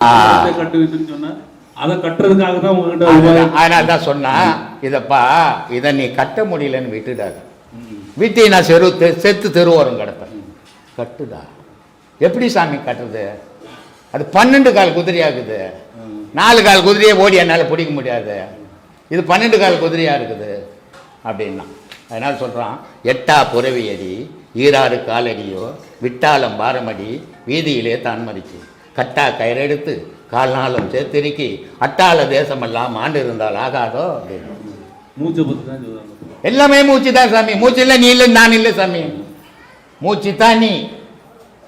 கட்டுன்னு சொன்னா அதை கட்டுறதுக்காக தான் உங்ககிட்ட அதனால தான் சொன்னா இதப்பா இதை நீ கட்ட முடியலன்னு விட்டுடாது. வீட்டை நான் செத்து தெருவோரம் கிடப்பேன். கட்டுடா. எப்படி சாமி கட்டுறது? அது 12 கால் குதிரையாகுது. 4 கால் குதிரையை ஓடி என்னால் பிடிக்க முடியாது. இது 12 கால் குதிரையாக இருக்குது அப்படின்னா. அதனால் சொல்கிறான், எட்டா புறவியடி ஈராறு காலடியோ விட்டாலம் பாரமடி வீதியிலே தான் மறிச்சு கட்டா கயிறெடுத்து கால்நாளும் சேர்த்திருக்கி அட்டாள தேசமெல்லாம் ஆண்டு இருந்தால் ஆகாதோ அப்படின்னு. மூச்சு பற்றி தான் சொல்லுவாங்க. எல்லாமே மூச்சு தான் சாமி. மூச்சு இல்லை நீ இல்லை நான் இல்லை சாமி. மூச்சு தான் நீ,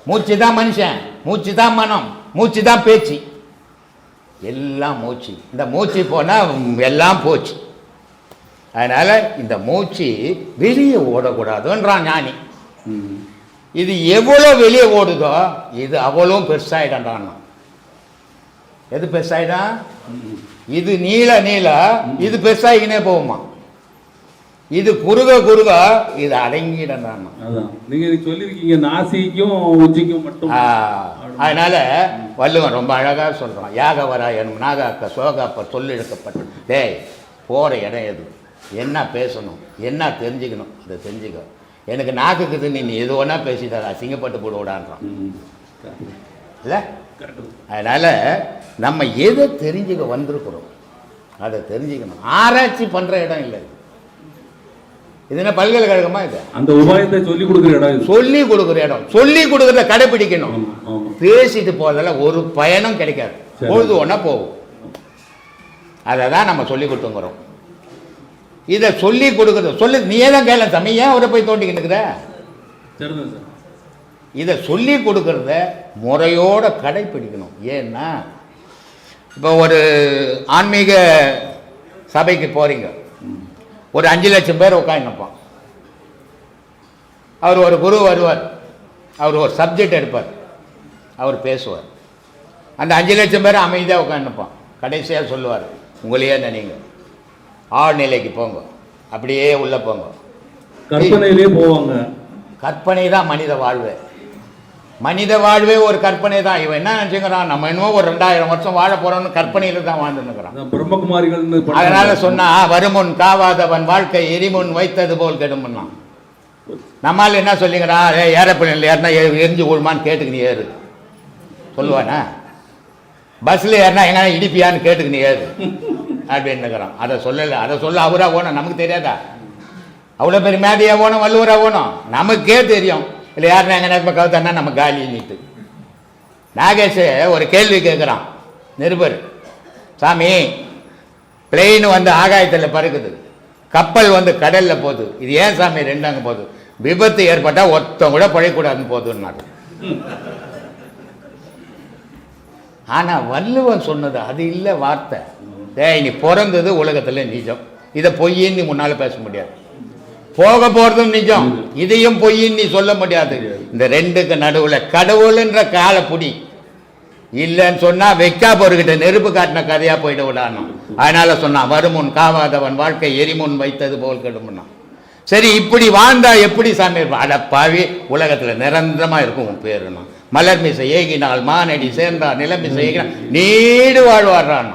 மூச்சு தான் மனுஷன், மூச்சு தான் மனம், மூச்சு தான் பேச்சு, எல்லாம் மூச்சு. இந்த மூச்சு போனால் எல்லாம் போச்சு. அதனால் இந்த மூச்சு வெளியே ஓடக்கூடாதுன்றான் ஞானி. இது எவ்வளோ வெளியே ஓடுதோ இது அவ்வளோ பெருசாயிடான். எது பெருசாயிடா? இது நீள நீள இது பெருசாகினே போகுமா. இது குறுக குறுக இது அடங்கிடான். நீங்க சொல்லியிருக்கீங்க நாசிக்கும் உச்சிக்கும் மட்டும். அதனால வள்ளுவன் ரொம்ப அழகாக சொல்கிறான், யாகவரா எனும் நாகாக்க சோகாப்பர் சொல்லிழுக்கப்பட்டு. டேய், போகிற இடம் எது, என்ன பேசணும், என்ன தெரிஞ்சுக்கணும், அதை தெரிஞ்சுக்க. எனக்கு நாக்குக்குது, நீ எது ஒன்றா பேசிட்டார் அசிங்கப்பட்டு போட விடான்றான் இல்லை. அதனால் நம்ம எதை தெரிஞ்சுக்க வந்திருக்கிறோம் அதை தெரிஞ்சுக்கணும். ஆராய்ச்சி பண்ணுற இடம் இல்லை இது. என்ன பல்கலைக்கழகமா? இது அந்த உபாயத்தை சொல்லி கொடுக்குற இடம். சொல்லி கொடுக்குற இடம். சொல்லி கொடுக்குறத கடைப்பிடிக்கணும். பேசிட்டு போறதில் ஒரு பயனும் கிடைக்காது. பொழுது ஒன்றா போகும். அதை தான் நம்ம சொல்லி கொடுத்துங்கிறோம். இதை சொல்லி கொடுக்குறது சொல்லி நீயே தான் கேள தம்பி, ஏன் அவரை போய் தோண்டிக்கிட்டு இருக்கிற? இதை சொல்லி கொடுக்கறத முறையோடு கடைப்பிடிக்கணும். ஏன்னா இப்போ ஒரு ஆன்மீக சபைக்கு போகிறீங்க, ஒரு 5 லட்சம் பேர் உட்காந்துப்பான். அவர் ஒரு குரு வருவார், அவர் ஒரு சப்ஜெக்ட் எடுப்பார், அவர் பேசுவார். அந்த 5 லட்சம் பேர் அமைதியாக உட்காந்துப்பான். கடைசியாக சொல்லுவார், உங்களையே நினைங்க, ஆழ்நிலைக்கு போங்க, அப்படியே உள்ளே போங்க. கற்பனையிலே போவாங்க. கற்பனை தான் மனித வாழ்வு. மனித வாழ்வே ஒரு கற்பனை தான். இவன் என்ன நினச்சிக்கிறான், நம்ம இன்னும் ஒரு 2000 வருஷம் வாழ போகிறோம்னு கற்பனையில் தான் வாழ்ந்துன்னுக்கிறான். பிரம்மகுமாரிகள். அதனால சொன்னா, வருமுன் காவாதவன் வாழ்க்கை எரிமுன் வைத்தது போல் கெடுமுன்னா. நம்மால் என்ன சொல்லிங்கிறான், ஏரோப்ளேனில் ஏறினா எரிஞ்சு விழுமான்னு கேட்டுக்கு நீ ஏறு சொல்லுவானா? பஸ்ஸில் ஏறினா எங்கன்னா இடிப்பியான்னு கேட்டுக்கு நீ ஏறு அப்படின்னுக்கிறான். அதை சொல்லலை. அதை சொல்ல அவரா ஓணும், நமக்கு தெரியாதா? அவ்வளோ பெரிய மேதையா ஓணும், வள்ளுவரா ஓணும், நமக்கே தெரியும். இல்லை யாருன்னா எங்கே நேரமாக கவுத்தானா நம்ம காலி நீட்டு. நாகேஷ் ஒரு கேள்வி கேட்குறான் நிருபர், சாமி பிளெயின் வந்து ஆகாயத்தில் பறக்குது, கப்பல் வந்து கடலில் போகுது, இது ஏன் சாமி ரெண்டாங்க போகுது? விபத்து ஏற்பட்டால் ஒருத்தம் கூட பழையக்கூடாதுன்னு போகுதுன்னாரு. ஆனால் வள்ளுவன் சொன்னது அது இல்லை வார்த்தை. நீ பிறந்தது உலகத்தில் நிஜம், இதை பொய்யின்னு நீ முன்னால் பேச முடியாது. போக போகிறதும் நிஜம், இதையும் பொய்யின்னு நீ சொல்ல முடியாது. இந்த ரெண்டுக்கு நடுவில் கடவுள்ன்ற காலப்புடி இல்லைன்னு சொன்னால் வைக்கா பொருகிட்ட நெருப்பு காட்டின கதையாக போயிட விடாணும். அதனால சொன்னான், வருமுன் காவாதவன் வாழ்க்கை எரிமுன் வைத்தது போல் கெடுமுன்னா. சரி, இப்படி வாழ்ந்தா எப்படி சாமி இருப்பான்? அடப்பாவி, உலகத்தில் நிரந்தரமாக இருக்கும் உன் பேருன்னா. மலர் மிசை ஏகினால் மானடி சேர்ந்தார், நிலமிசை ஏகினால் நீடு வாழ்வாடுறான்.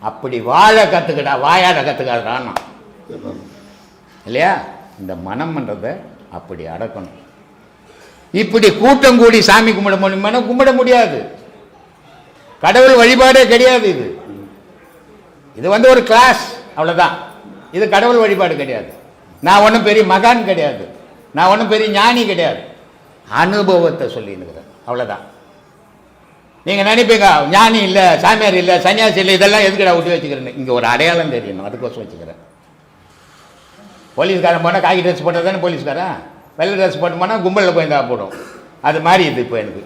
அப்படி வாழ கற்றுக்கிட்டா, வாயாட கற்றுக்காடுறான்னா இல்லையா? இந்த மனம்ன்றதை அப்படி அடக்கணும். இப்படி கூட்டம் கூடி சாமி கும்பிட முடியுமா? கும்பிட முடியாது. கடவுள் வழிபாடே கிடையாது. இது வந்து ஒரு கிளாஸ், அவ்வளோதான். இது கடவுள் வழிபாடு கிடையாது. நான் ஒன்றும் பெரிய மகான் கிடையாது, நான் ஒன்றும் பெரிய ஞானி கிடையாது. அனுபவத்தை சொல்லினுக்கிறேன், அவ்வளோதான். நீங்கள் நினைப்பீங்க ஞானி இல்லை, சாமியார் இல்லை, சன்னியாசி இல்லை, இதெல்லாம் எதுக்கடா விட்டு வச்சுக்கிறேன்னு. இங்கே ஒரு அடையாளம் தெரியணும், அதுக்கோசம் வச்சுக்கிறேன். போலீஸ்காரன் போனால் காக்கி ட்ரெஸ் போட்டால் தானே போலீஸ்காரன், வெள்ளை ட்ரெஸ் போட்டு போனால் கும்பலில் போய் தான் போடும். அது மாதிரி இது இப்போ எனக்கு.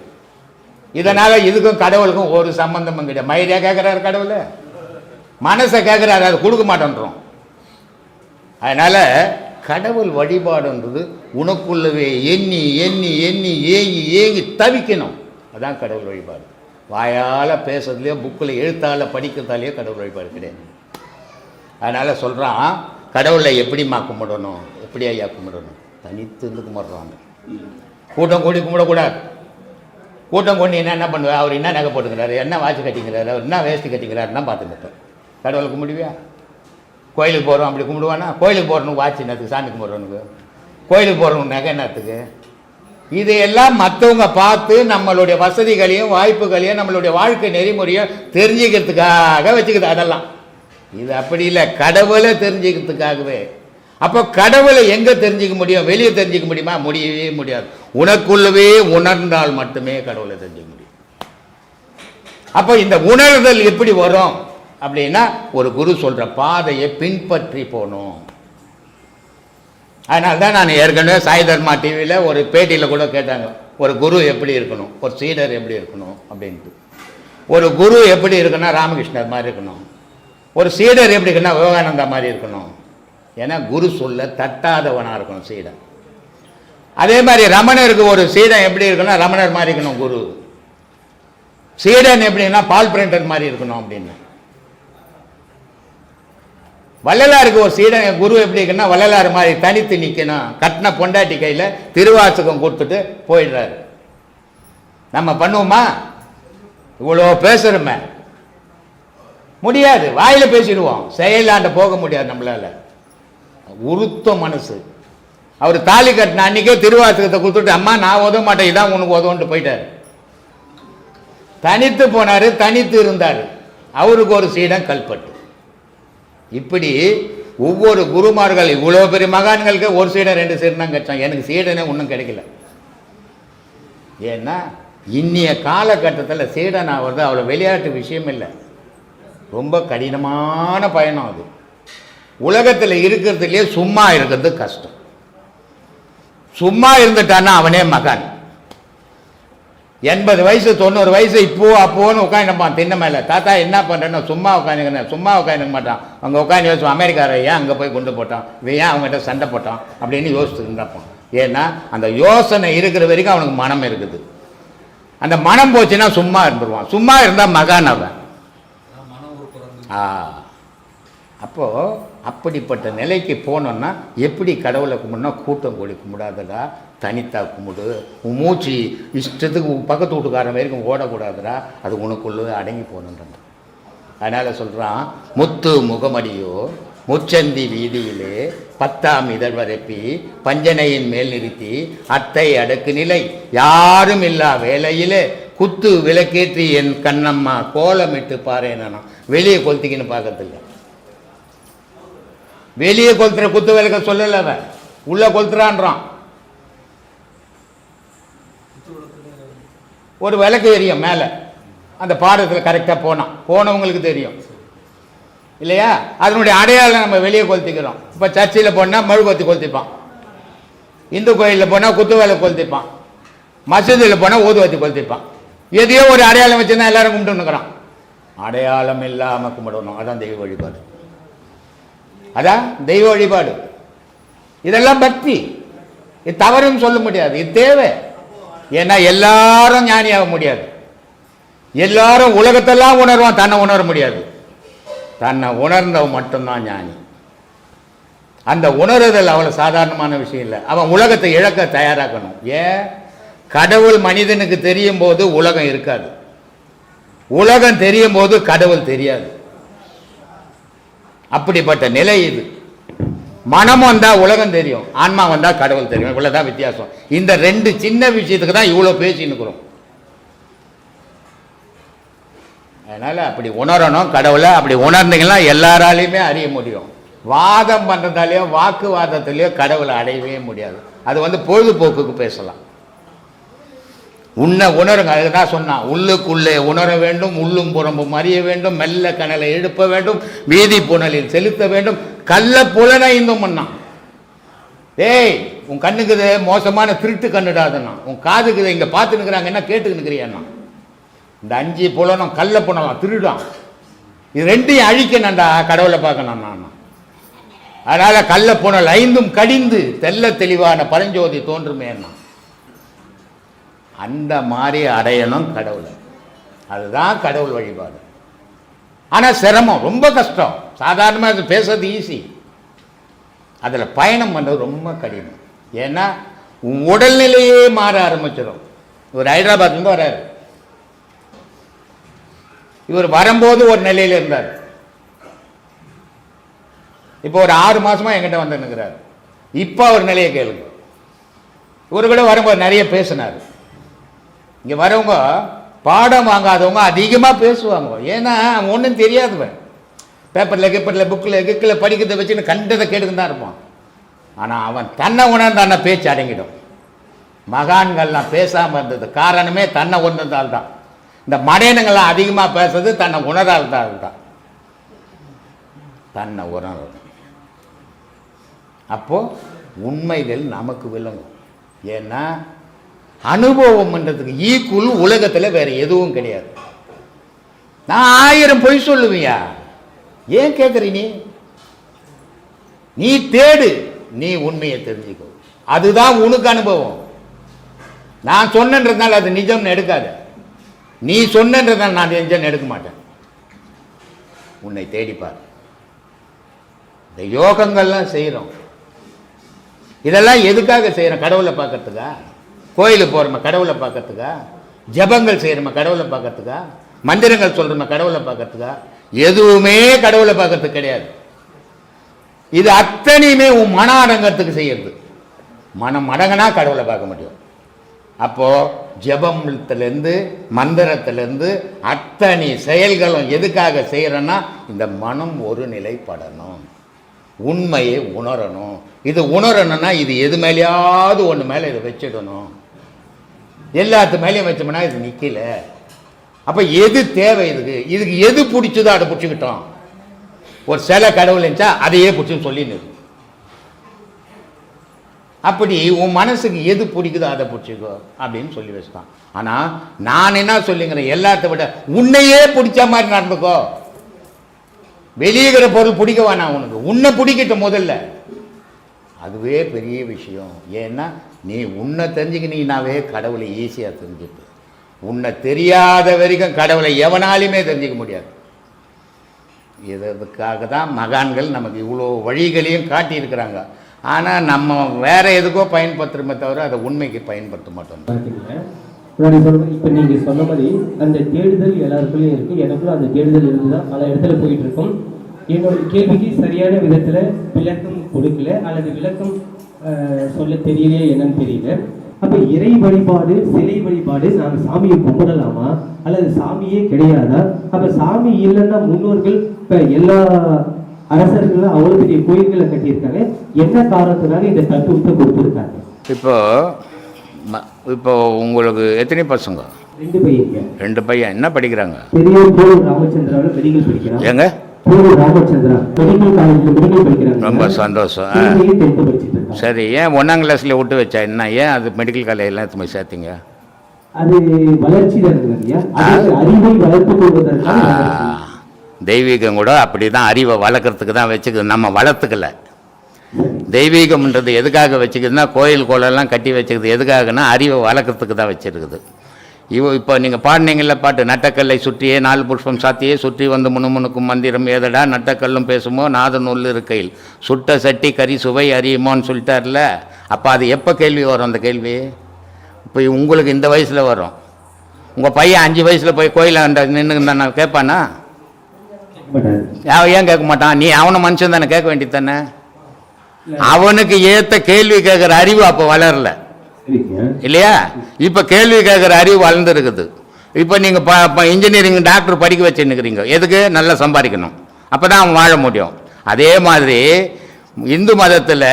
இதனால் இதுக்கும் கடவுளுக்கும் ஒரு சம்பந்தமும் கிடையாது. மயிரியா கேட்குறாரு கடவுள், மனசை கேட்குறாரு, அதை கொடுக்க மாட்டேன்றோம். அதனால் கடவுள் வழிபாடுன்றது உனக்குள்ளவே எண்ணி எண்ணி எண்ணி ஏங்கி ஏங்கி தவிக்கணும். அதுதான் கடவுள் வழிபாடு. வாயால் பேசுறதுலையோ புக்கில் எழுத்தால் படிக்கிறதாலேயோ கடவுள் வழிபாடு கிடையாது. அதனால் சொல்கிறான், கடவுளை எப்படிம்மா கும்பிடணும், எப்படி ஐயா கும்பிடணும்? தனித்து இருந்து கும்பிட்றாங்க. கூட்டம் கூடி கும்பிடக்கூடாது. கூட்டம் கொண்டு என்ன பண்ணுவேன், அவர் என்ன நகை போட்டுக்கிறாரு, என்ன வாட்ச் கட்டிக்கிறாரு, அவர் என்ன வேஷ்டி கட்டிக்கிறாருன்னா பார்த்துக்கிட்டேன். கடவுளை கும்பிடுவியா? கோயிலுக்கு போகிறோம் அப்படி கும்பிடுவானா? கோயிலுக்கு போகிறவனுக்கு வாட்ச் என்னத்துக்கு? சாமி கும்பிட்றவனுக்கு. கோயிலுக்கு போகிறவனுக்கு நகை என்னத்துக்கு? இதையெல்லாம் மற்றவங்க பார்த்து நம்மளுடைய வசதிகளையும் வாய்ப்புகளையும் நம்மளுடைய வாழ்க்கை நெறிமுறையும் தெரிஞ்சுக்கிறதுக்காக வச்சுக்குது. அதெல்லாம் இது அப்படி இல்லை, கடவுளை தெரிஞ்சுக்கிறதுக்காகவே. அப்போ கடவுளை எங்கே தெரிஞ்சிக்க முடியும்? வெளியே தெரிஞ்சிக்க முடியுமா? முடியவே முடியாது. உனக்குள்ளவே உணர்ந்தால் மட்டுமே கடவுளை தெரிஞ்சிக்க முடியும். அப்போ இந்த உணர்தல் எப்படி வரும் அப்படின்னா, ஒரு குரு சொல்கிற பாதையை பின்பற்றி போகணும். அதனால தான் நான் ஏற்கனவே சாய் தர்மா டிவியில் ஒரு பேட்டியில் கூட கேட்டாங்க, ஒரு குரு எப்படி இருக்கணும், ஒரு சீடர் எப்படி இருக்கணும் அப்படின்ட்டு. ஒரு குரு எப்படி இருக்குன்னா ராமகிருஷ்ணர் மாதிரி இருக்கணும், ஒரு சீடர் எப்படி இருக்குன்னா விவேகானந்தா மாதிரி இருக்கணும். ஏன்னா குரு சொல்ல தட்டாதவனாக இருக்கணும் சீடன். அதே மாதிரி ரமணருக்கு ஒரு சீடன் எப்படி இருக்குன்னா ரமணர் மாதிரி இருக்கணும் குரு. சீடன் எப்படின்னா பால் பிரிண்டர் மாதிரி இருக்கணும் அப்படின்னு. வள்ளலாருக்கு ஒரு சீடன் குரு எப்படி இருக்குன்னா வள்ளலார் மாதிரி தனித்து நிற்கணும். கட்டின பொண்டாட்டி கையில் திருவாசகம் கொடுத்துட்டு போயிடுறாரு. நம்ம பண்ணுவோமா? இவ்வளோ பேசுகிறோமே, முடியாது. வாயில் பேசிடுவோம், செயலாண்ட போக முடியாது நம்மளால. உருத்த மனசு. அவர் தாலி கட்டின அன்னைக்கே திருவாசகத்தை கொடுத்துட்டு, அம்மா நான் உதவ மாட்டேன், இதான் உனக்கு உதவுன்ட்டு போயிட்டார். தனித்து போனார், தனித்து இருந்தார். அவருக்கு ஒரு சீடன் கல்பட்டு. இப்படி ஒவ்வொரு குருமார்கள், இவ்வளோ பெரிய மகான்களுக்கு ஒரு சீடன் 2 சீடன் தான் கிடைச்சான். எனக்கு சீடனே ஒன்றும் கிடைக்கல. ஏன்னா இன்னிய காலகட்டத்தில் சீடன் ஆகிறது அவ்வளோ விளையாட்டு விஷயம் இல்லை, ரொம்ப கடினமான பயணம். அது உலகத்தில் இருக்கிறதுலே சும்மா இருக்கிறது கஷ்டம். சும்மா இருந்துட்டான்னா அவனே மகான். 80 வயசு 90 வயசு இப்போ அப்போன்னு உட்காந்துப்பான் தின்ன மேலே. தாத்தா என்ன பண்ணுறேன்னா சும்மா உட்காந்துக்கிறேன். சும்மா உட்காந்துக்க மாட்டான். அங்கே உட்காந்து யோசிப்பான், அமெரிக்காரை ஏன் அங்கே போய் கொண்டு போட்டான், இவன் ஏன் அவங்ககிட்ட சண்டை போட்டான் அப்படின்னு யோசிச்சுட்டு இருப்பான். ஏன்னா அந்த யோசனை இருக்கிற வரைக்கும் அவனுக்கு மனம் இருக்குது. அந்த மனம் போச்சுன்னா சும்மா இருந்துருவான். சும்மா இருந்தால் மகான் அவன். அப்போது அப்படிப்பட்ட நிலைக்கு போனோன்னா எப்படி கடவுளை கும்பிடுனா, கூட்டம் கூடி கும்பிடாதடா, தனித்தா கும்பிடு. உன் மூச்சு இஷ்டத்துக்கு பக்கத்து வீட்டுக்காரன் வரைக்கும் ஓடக்கூடாதுடா, அது உனக்குள்ளே அடங்கி போகணுன்றான். அதனால் சொல்கிறான், முத்து முகமடியோ முச்சந்தி வீதியிலே 10ஆம் இதழ் வரப்பி பஞ்சனையின் மேல் நிறுத்தி அத்தை அடுக்கு நிலை யாரும் இல்லா வேலையிலே குத்து விளக்கேற்றி என் கண்ணம்மா கோலமிட்டு பாருன்னா. வெளியே கொளுத்திக்கின்னு பார்க்கறதில்ல. வெளியே கொளுத்துற குத்து விளக்க சொல்லல, அவன் உள்ள கொளுத்துறான்றான். ஒரு விளக்கு எரியும் மேலே, அந்த பாடத்தில் கரெக்டாக போனவங்களுக்கு தெரியும் இல்லையா? அதனுடைய அடையாளம் நம்ம வெளியே கொளுத்திக்கிறோம். இப்போ சர்ச்சில் போனால் மெழுகுவர்த்தி கொளுத்திப்பான், இந்து கோயிலில் போனால் குத்து விளக்கு கொளுத்திப்பான், மசூதியில் போனால் ஊதுவத்தி கொளுத்திப்பான். எதையோ ஒரு அடையாளம் வச்சுருந்தா எல்லாரும் கும்பிட்டுன்னுக்குறான். அடையாளம் இல்லாமல் கும்பிடணும். அதான் தெய்வ வழிபாடு. அதான் தெய்வ வழிபாடு. இதெல்லாம் பக்தி. இது தவறுன்னு சொல்ல முடியாது, இது தேவை. ஏன்னா எல்லாரும் ஞானியாக முடியாது. எல்லாரும் உலகத்தெல்லாம் உணர்வான், தன்னை உணர முடியாது. தன்னை உணர்ந்தவன் மட்டும்தான் ஞானி. அந்த உணர்தல் அவ்வளோ சாதாரணமான விஷயம் இல்லை. அவன் உலகத்தை இழக்க தயாராக்கணும். ஏன்? கடவுள் மனிதனுக்கு தெரியும் போது உலகம் இருக்காது, உலகம் தெரியும் போது கடவுள் தெரியாது. அப்படிப்பட்ட நிலை இது. மனம் வந்தால் உலகம் தெரியும், ஆன்மா வந்தால் கடவுள் தெரியும். இவ்வளோதான் வித்தியாசம். இந்த 2 சின்ன விஷயத்துக்கு தான் இவ்வளோ பேசின்னுக்கிறோம். அதனால் அப்படி உணரணும் கடவுளை. அப்படி உணர்ந்தீங்கன்னா எல்லாராலையுமே அறிய முடியும். வாதம் பண்ணுறதாலேயோ வாக்குவாதத்திலேயோ கடவுளை அடையவே முடியாது. அது பொழுதுபோக்குக்கு பேசலாம். உன்னை உணருங்க. அதுதான் சொன்னான், உள்ளுக்குள்ளே உணர வேண்டும், உள்ளும் புறம்பும் அறிய வேண்டும், மெல்ல கனலை எழுப்ப வேண்டும், வீதி புனலில் செலுத்த வேண்டும், கள்ள புலனை இன்னும் பண்ணான். டேய், உன் கண்ணுக்குது மோசமான திருட்டு கண்ணுடாதுன்னா, உன் காதுக்குது இங்கே பார்த்துன்னுக்குறாங்க, என்ன கேட்டுக்கின்னுக்கிறியான்னா. இந்த 5 புலனும் கள்ள புனலாம், திருடான். இது 2ஐயும் அழிக்கணும்டா கடவுளை பார்க்கணும் நான். அதனால் கள்ள புனல் 5ம் கடிந்து தெல்ல தெளிவான பரஞ்சோதி தோன்றுமேன்னா. அந்த மாதிரி அடையணும் கடவுளை. அதுதான் கடவுள் வழிபாடு. ஆனால் சிரமம், ரொம்ப கஷ்டம். சாதாரணமாக பேசுறது ஈஸி, அதில் பயணம் பண்ணுறது ரொம்ப கடினம். ஏன்னா உன் உடல்நிலையே மாற ஆரம்பிச்சிடும். இவர் ஹைதராபாத்லேருந்து வர்றாரு. இவர் வரும்போது ஒரு நிலையில் இருந்தார். இப்போ ஒரு 6 மாசமா என்கிட்ட வந்து நிற்கிறார். இப்போ அவர் நிலையை கேளுங்க. இவரு கூட வரும்போது நிறைய பேசினார். இங்கே வரவங்க பாடம் வாங்காதவங்க அதிகமாக பேசுவாங்க. ஏன்னா அவன் ஒன்றும் தெரியாதவன். பேப்பரில் புக்கில் படிக்கிறத வச்சுன்னு கண்டதை கேட்டுக்கு தான் இருப்பான். ஆனால் அவன் தன்னை உணர்ந்தான பேச்சு அடங்கிடும். மகான்கள்லாம் பேசாமல் இருந்தது காரணமே தன்னை உணர்ந்தால் தான். இந்த மடையனுங்கள்லாம் அதிகமாக பேசுறது தன்னை உணரால்தான் தான். தன்னை உணரணும். அப்போது உண்மைகள் நமக்கு விளங்கும். ஏன்னா அனுபவம்ன்றதுக்கு ஈக்குவல் உலகத்தில் வேற எதுவும் கிடையாது. நான் 1000 பொய் சொல்லுவியா? ஏன் கேட்குற? நீ தேடு, நீ உண்மையை தெரிஞ்சுக்கோ. அதுதான் உனக்கு அனுபவம். நான் சொன்னன்றதுனால அது நிஜம்னு எடுக்காத. நீ சொன்னன்றதுனால நான் நிஜம்னு எடுக்க மாட்டேன். உன்னை தேடிப்பார். இந்த யோகங்கள்லாம் செய்கிறோம். இதெல்லாம் எதுக்காக செய்கிறோம்? கடவுளை பார்க்கறதுக்கா? கோயிலுக்கு போகிறோமா கடவுளை பார்க்கறதுக்கா? ஜபங்கள் செய்கிறோமா கடவுளை பார்க்கறதுக்கா? மந்திரங்கள் சொல்கிறோமா கடவுளை பார்க்கறதுக்கா? எதுவுமே கடவுளை பார்க்கறதுக்கு கிடையாது. இது அத்தனையுமே உன் மன அடங்கத்துக்கு செய்யறது. மனம் அடங்கினா கடவுளை பார்க்க முடியும். அப்போது ஜபத்திலேருந்து மந்திரத்திலேருந்து அத்தனை செயல்களும் எதுக்காக செய்கிறோன்னா இந்த மனம் ஒரு நிலைப்படணும், உண்மையை உணரணும். இது உணரணும்னா இது எது மேலேயாவது ஒன்று மேலே இதை வச்சிடணும். எல்லாத்து மேலேயும் வச்சோம்னா இது நிற்கல. அப்போ எது தேவை? இதுக்கு எது பிடிச்சதோ அதை பிடிச்சிக்கிட்டோம். ஒரு சில கடவுள் இருந்துச்சா அதையே பிடிச்சுன்னு சொல்லின்னு. அப்படி உன் மனசுக்கு எது பிடிக்குதோ அதை பிடிச்சிக்கோ அப்படின்னு சொல்லி வச்சுட்டான். ஆனால் நான் என்ன சொல்லிங்கிறேன், எல்லாத்த விட உன்னையே பிடிச்ச மாதிரி நடந்துக்கோ. வெளியேகிற பொருள் பிடிக்க வேணாம் உனக்கு, உன்னை பிடிக்கிட்ட முதல்ல. அதுவே பெரிய விஷயம். ஏன்னா நீ உன்னை தெரிஞ்சுக்கினீங்கன்னாவே கடவுளை ஈஸியாக தெரிஞ்சுப்ப. உன்னை தெரியாத வரைக்கும் கடவுளை எவனாலுமே தெரிஞ்சிக்க முடியாது. இதுக்காக தான் மகான்கள் நமக்கு இவ்வளோ வழிகளையும் காட்டியிருக்கிறாங்க. ஆனால் நம்ம வேற எதுக்கோ பயன்படுத்துகிறோமே தவிர அதை உண்மைக்கு பயன்படுத்த மாட்டோம். இப்போ நீங்கள் சொன்ன மாதிரி அந்த தேடுதல் எல்லாருக்குள்ளேயும் இருக்குது. எனக்குள்ள அந்த தேடுதல் இருந்து தான் பல இடத்துல போயிட்டு இருக்கும். என்னோட கேள்விக்கு சரியான விதத்தில் விளக்கம் கொடுக்கல அல்லது விளக்கம் சொல்ல தெரியலையே என்னன்னு தெரியல. அப்போ இறை வழிபாடு, சிலை வழிபாடு நாங்கள் சாமியை கும்பிடலாமா அல்லது சாமியே கிடையாதா? அப்போ சாமி இல்லைன்னா முன்னோர்கள் இப்போ எல்லா அரசர்கள் அவ்வளோ பெரிய கோயில்களை கட்டியிருக்காங்க. என்ன காரணத்தினால இந்த தத்துவத்தை கொடுத்துருக்காங்க? இப்போ உங்களுக்கு எத்தனை பசங்க? 2 பையங்க. 2 பையன். என்ன படிக்கிறாங்க? பெரியவர் போர் ராமச்சந்திராவில் மெடிக்கல் படிக்கிறாங்க. ஏங்க? போர் ராமச்சந்திரா மெடிக்கல் காலேஜில் மெடிக்கல் படிக்கிறாங்க. ரொம்ப சந்தோஷம். சரி, ஏன் 1ஆம் கிளாஸில் விட்டு வச்சா என்ன? ஏன் அது மெடிக்கல் காலேஜெலாம் எடுத்து போய் சேர்த்தீங்க? அது வளர்ச்சி தான், அறிவை வளர்த்துக் கொள்வதற்காக. தெய்வீகம் கூட அப்படி தான், அறிவை வளர்க்குறதுக்கு தான் வச்சுக்குது, நம்ம வளர்த்துக்கல. தெய்வீகம்ன்றது எதுக்காக வச்சுக்குதுன்னா கோயில் கோலெல்லாம் கட்டி வச்சுக்குது எதுக்காகனா அறிவை வளர்க்குறதுக்கு தான் வச்சுருக்குது. இப்போ நீங்கள் பாடினீங்கள பாட்டு, நட்டக்கல்லை சுற்றியே 4 புஷ்பம் சாத்தியே சுற்றி வந்து முணுமுணுக்கும் மந்திரம் ஏதடா நட்டக்கல்லும் பேசுமோ நாத நூல் இருக்கையில் சுட்ட சட்டி கறி சுவை அறியுமோன்னு சொல்லிட்டார்ல. அப்போ அது எப்போ கேள்வி வரும்? அந்த கேள்வி இப்போ உங்களுக்கு இந்த வயசில் வரும். உங்கள் பையன் 5 வயசில் போய் கோயிலில் நின்று நான் கேட்பானா? ஏன் கேட்க மாட்டான்? நீ அவனை மனுஷன் தானே, கேட்க வேண்டியது தானே. அவனுக்கு ஏற்ற கேள்வி கேட்குற அறிவு அப்போ வளரல இல்லையா? இப்போ கேள்வி கேட்குற அறிவு வளர்ந்துருக்குது. இப்போ நீங்கள் இன்ஜினியரிங் டாக்டர் படிக்க வச்சுன்னுக்கிறீங்க. எதுக்கு? நல்லா சம்பாதிக்கணும். அப்போ தான் அவன் வாழ முடியும். அதே மாதிரி இந்து மதத்தில்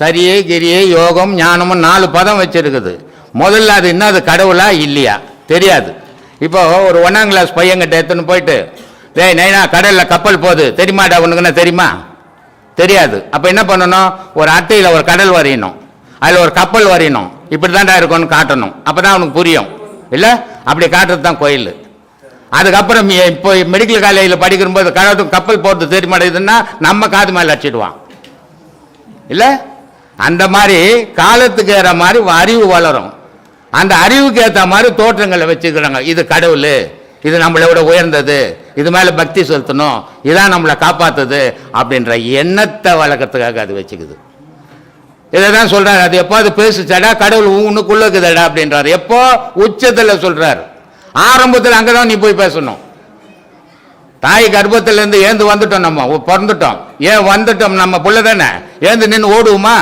சரியை கிரியை யோகம் ஞானமும் 4 பதம் வச்சுருக்குது. முதல்ல அது என்ன, அது கடவுளா இல்லையா தெரியாது. இப்போ ஒரு 1ஆம் கிளாஸ் பையன்கிட்ட எடுத்துன்னு போயிட்டு, டேய் நைனா கடலில் கப்பல் போகுது தெரியுமாடா உனக்குன்னா தெரியுமா? தெரியாது. அப்போ என்ன பண்ணணும்? ஒரு அட்டையில் ஒரு கடல் வரையணும், அதில் ஒரு கப்பல் வரையணும், இப்படி தான்டா இருக்கும்னு காட்டணும். அப்போ தான் அவனுக்கு புரியும். இல்லை அப்படி காட்டுறது தான் கோயில். அதுக்கப்புறம் இப்போ மெடிக்கல் காலேஜில் படிக்கும்போது கப்பல் போகிறது தெரியுமாடுதுன்னா நம்ம காது மேலே அடிச்சிடுவான். இல்லை அந்த மாதிரி காலத்துக்கு ஏற மாதிரி அறிவு வளரும். அந்த அறிவுக்கு ஏற்ற மாதிரி தோற்றங்களை வச்சுக்கிறாங்க. இது கடவுள், இது நம்மளை விட உயர்ந்தது, இது மேலே பக்தி செலுத்தணும், இதான் நம்மளை காப்பாற்றுது அப்படின்ற எண்ணத்தை வளர்க்கறதுக்காக அது வச்சுக்குது. இதை தான் சொல்றாரு. அது எப்போ அது பேசுச்சடா, கடவுள் உனக்குள்ள இருக்குதடா அப்படின்றாரு. எப்போ? உச்சத்தில் சொல்றாரு. ஆரம்பத்தில் அங்கதான் நீ போய் பேசணும். தாய் கர்ப்பத்திலேருந்து ஏந்து வந்துட்டோம், நம்ம பிறந்துட்டோம். ஏன் வந்துட்டோம்? நம்ம புள்ள தானே. ஏந்து நின்று ஓடுவோமா?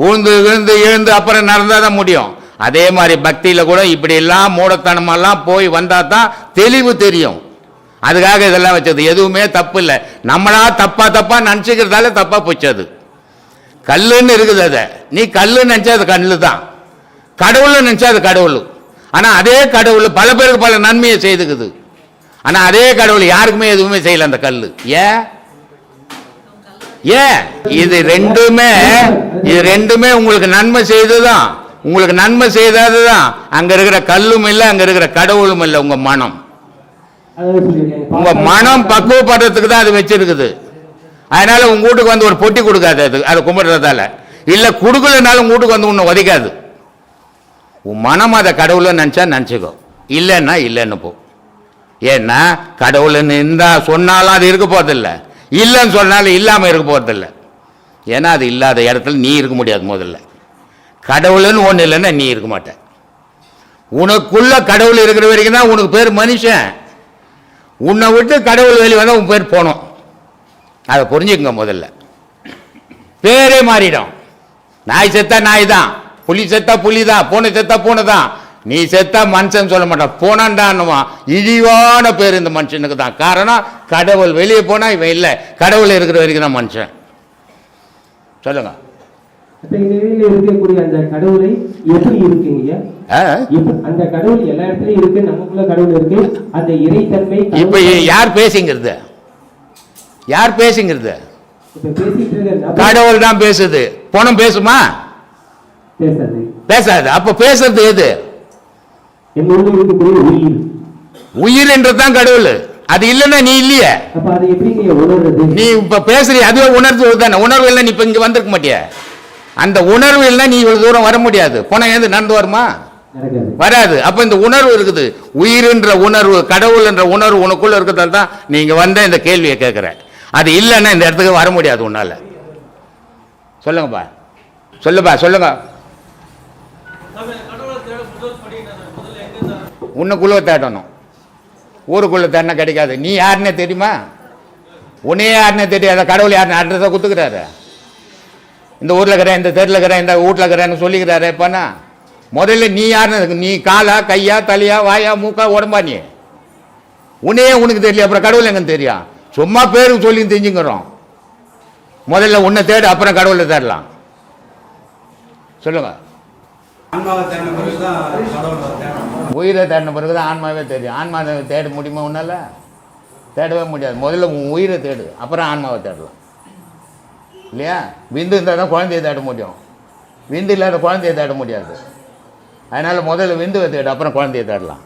ஊழ்ந்து விழுந்து எழுந்து அப்புறம் நடந்தாதான் முடியும். அதே மாதிரி பக்தியில கூட இப்படி எல்லாம் மூடத்தனமெல்லாம் போய் வந்தா தான் தெளிவு தெரியும். அதுக்காக இதெல்லாம் வச்சது. எதுவுமே தப்பு இல்லை. நம்மளா தப்பா நினச்சிக்கிறதால தப்பா போச்சது. கல்லுன்னு இருக்குது. அதை நீ கல்லுன்னு நினச்சா அது கல்லு தான், கடவுள்னு நினச்சா அது கடவுள். ஆனால் அதே கடவுள் பல பேருக்கு பல நன்மையை செய்துக்குது. ஆனால் அதே கடவுள் யாருக்குமே எதுவுமே செய்யல அந்த கல். ஏன் இது ரெண்டுமே உங்களுக்கு நன்மை செய்ததுதான். உங்களுக்கு நன்மை செய்ததுதான். அங்க இருக்கிற கல்லும் இல்லை, அங்க இருக்கிற கடவுளும் இல்லை. உங்க மனம், உங்க மனம் பக்குவப்படுறதுக்கு தான் அது வச்சிருக்குது. அதனால உங்க வீட்டுக்கு வந்து ஒரு பொட்டி கொடுக்காது அது கும்பிடுறதால. இல்ல கொடுக்கலனாலும் உங்க வீட்டுக்கு வந்து உன்னை உதைக்காது. உன் மனம் அதை கடவுளை நினைச்சா நினைச்சுக்கோ, இல்லைன்னா இல்லைன்னு போ. ஏன்னா கடவுள்னு இருந்தா சொன்னாலும் அது இருக்க போறதில்ல, இல்லைன்னு சொன்னாலும் இல்லாம இருக்க போறதில்ல. ஏன்னா அது இல்லாத இடத்துல நீ இருக்க முடியாது. முதல்ல கடவுள்னு ஒண்ணு இல்லைன்னா நீ இருக்க மாட்ட. உனக்குள்ள கடவுள் இருக்கிற வரைக்கும் தான் உனக்கு பேர் மனுஷன். உன்னை விட்டு கடவுள் வெளியே வந்தால் உன் பேர் போனோம். அதை புரிஞ்சுக்குங்க. முதல்ல பேரே மாறிடும். நாய் செத்தா நாய் தான், புலி செத்தா புலி தான், பூனை செத்தா பூனை தான். நீ செத்தா மனுஷன் சொல்ல மாட்டான், போனான்டான்னுவான். இழிவான பேர் இந்த மனுஷனுக்கு தான். காரணம் கடவுள் வெளியே போனா இவன் இல்லை, கடவுள் இருக்கிற வரைக்கும் தான் மனுஷன். சொல்லுங்க. இருக்கக்கூடிய அந்த கடவுளை எப்படி இருக்குங்க? அந்த கடவுள் எல்லா இடத்துலயும் இருக்கு, நமக்குள்ள கடவுள் இருக்கு. அந்த இறைத்தன்மை இப்ப யார் பேசுங்கிறது? யார் பேசுங்கிறது? கடவுள் தான் பேசுது. பணம் பேசுமா? பேசாது. அப்ப பேசுறது எது? உயிர் என்றதான் கடவுள். அது இல்லைன்னா நீ இல்லையே. நீ இப்ப பேசுற அதுவே உணர்வு தானே. உணர்வு இல்லை நீ இப்ப இங்க வந்திருக்க மாட்டிய. அந்த உணர்வு இல்லை நீ இவ்வளவு தூரம் வர முடியாது. பணம் ஏந்து நடந்து வருமா? வராது. அப்ப இந்த உணர்வு இருக்குது. உயிர் என்ற உணர்வு, கடவுள் என்ற உணர்வு உனக்குள்ள இருக்கிறதால தான் நீங்க வந்த இந்த கேள்வியை கேட்கிற. அது இல்லைன்னா இந்த இடத்துக்கு வர முடியாது உன்னால. சொல்லுங்கப்பா, சொல்லுங்க. உன்னுக்குள்ள தேடணும். ஊருக்குள்ள தேடினா கிடைக்காது. நீ யாருன்னே தெரியுமா? உன்னே யாருன்னே தெரியாத. கடவுள் யாருன்னு அட்ரஸை குத்துக்கிறாரு. இந்த ஊர்ல இருக்கிறேன், இந்த தெருவில் இருக்கிறேன், இந்த வீட்டில் இருக்கிறேன்னு சொல்லிக்கிறாரு. எப்பனா முதல்ல நீ யாருன்னு, நீ காலா, கையா, தலையா, வாயா, மூக்கா, உடம்பா? நீ உன்னே உனக்கு தெரியல, அப்புறம் கடவுள் எங்கன்னு தெரியும்? சும்மா பேருக்கு சொல்லி தெரிஞ்சுக்கிறோம். முதல்ல உன்னை தேடு, அப்புறம் கடவுளை தேடலாம். சொல்லுங்க. உயிரை தேடின பிறகுதான் ஆன்மாவே தெரியும். ஆன்மாவை தேட முடியுமா உன்னால? தேடவே முடியாது. முதல்ல உன் உயிரை தேடு, அப்புறம் ஆன்மாவை தேடலாம். இல்லையா? விந்து இருந்தால் தான் குழந்தைய தேட முடியும். விந்து இல்லாத குழந்தைய தேட முடியாது. அதனால முதல்ல விந்துவை தேடு, அப்புறம் குழந்தைய தேடலாம்.